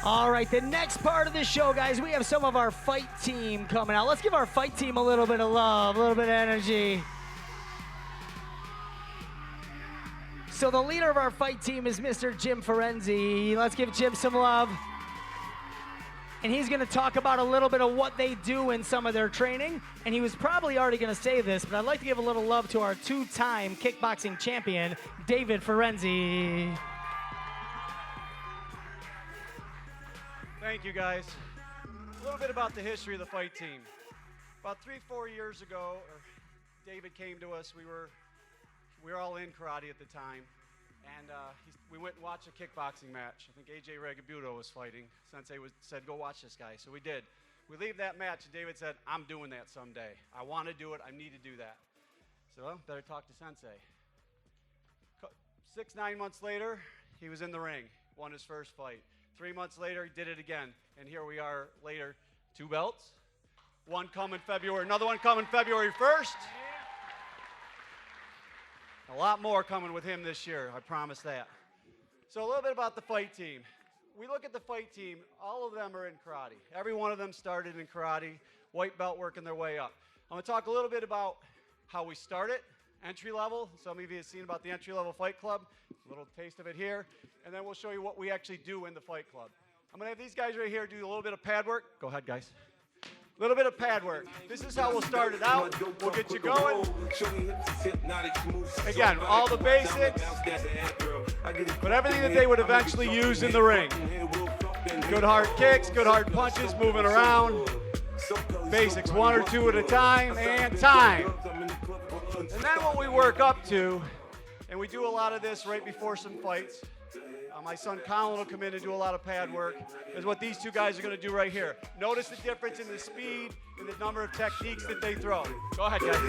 All right, the next part of the show, guys, we have some of our fight team coming out. Let's give our fight team a little bit of love, a little bit of energy. So the leader of our fight team is Mr. Jim Ferenzi. Let's give Jim some love. And he's going to talk about a little bit of what they do in some of their training. And he was probably already going to say this, but I'd like to give a little love to our two-time kickboxing champion, David Ferenzi. Thank you, guys. A little bit about the history of the fight team. About 3-4 years ago, David came to us. We were all in karate at the time, and we went and watched a kickboxing match. I think AJ Regabuto was fighting. Sensei said, go watch this guy, so we did. We leave that match, and David said, I'm doing that someday. I want to do it. I need to do that. So, well, better talk to Sensei. 6-9 months later, he was in the ring, won his first fight. 3 months later, he did it again, and here we are later. 2 belts, one coming February, another one coming February 1st. A lot more coming with him this year, I promise that. So a little bit about the fight team. We look at the fight team, all of them are in karate. Every one of them started in karate, white belt working their way up. I'm gonna talk a little bit about how we started, entry level. Some of you have seen about the entry level fight club, a little taste of it here. And then we'll show you what we actually do in the fight club. I'm gonna have these guys right here do a little bit of pad work. Go ahead, guys. A little bit of pad work. This is how we'll start it out. We'll get you going. Again, all the basics, but everything that they would eventually use in the ring. Good hard kicks, good hard punches, moving around. Basics, 1 or 2 at a time, and time. And then what we work up to, and we do a lot of this right before some fights. My son Colin will come in and do a lot of pad work, is what these two guys are going to do right here. Notice the difference in the speed and the number of techniques that they throw. Go ahead, guys.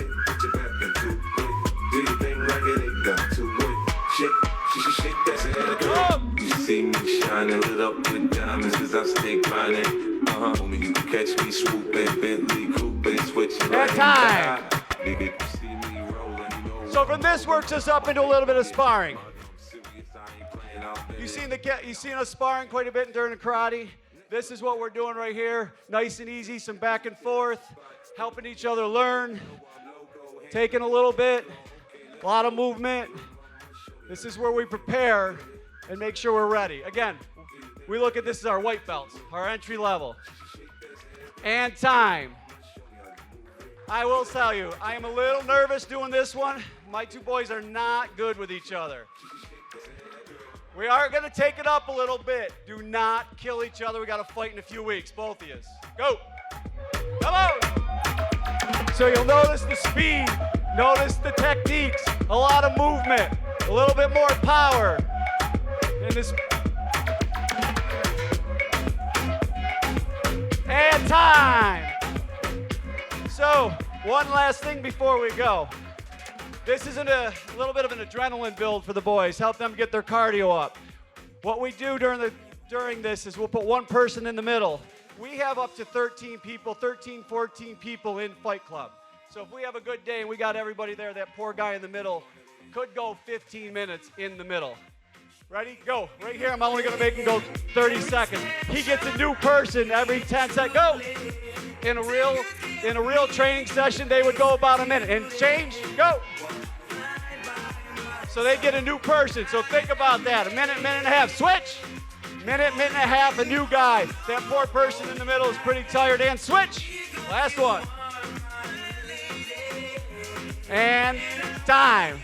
You see me shining, lit up with diamonds, cause I stay grinding. Homie, you can catch me swooping, Bentley coupé, switching right time. So from this works us up into a little bit of sparring. You've seen us sparring quite a bit during the karate. This is what we're doing right here. Nice and easy, some back and forth, helping each other learn, taking a little bit, a lot of movement. This is where we prepare and make sure we're ready. Again, we look at this as our white belts, our entry level. And time. I will tell you, I am a little nervous doing this one. My two boys are not good with each other. We are going to take it up a little bit. Do not kill each other. We got to fight in a few weeks, both of you. Go. Come on. So you'll notice the speed, notice the techniques, a lot of movement, a little bit more power. In this. And time. So one last thing before we go. This is a little bit of an adrenaline build for the boys, help them get their cardio up. What we do during this is we'll put one person in the middle. We have up to 13 people, 13, 14 people in Fight Club. So if we have a good day and we got everybody there, that poor guy in the middle could go 15 minutes in the middle. Ready? Go. Right here, I'm only gonna make him go 30 seconds. He gets a new person every 10 seconds. Go! In a real training session, they would go about a minute. And change, go! So they get a new person, so think about that. A minute, minute and a half, switch! Minute, minute and a half, a new guy. That poor person in the middle is pretty tired, and switch! Last one. And time.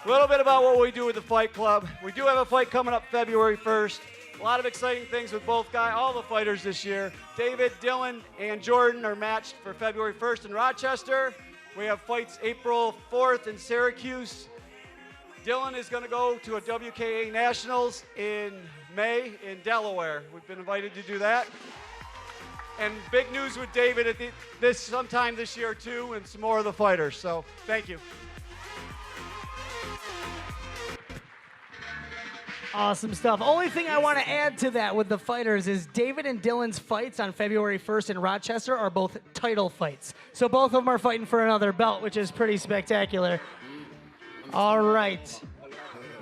A little bit about what we do with the Fight Club. We do have a fight coming up February 1st. A lot of exciting things with both guys, all the fighters this year. David, Dylan, and Jordan are matched for February 1st in Rochester. We have fights April 4th in Syracuse. Dylan is going to go to a WKA Nationals in May in Delaware. We've been invited to do that. And big news with David at sometime this year too, and some more of the fighters. So thank you. Awesome stuff. Only thing I want to add to that with the fighters is David and Dylan's fights on February 1st in Rochester are both title fights. So both of them are fighting for another belt, which is pretty spectacular. All right.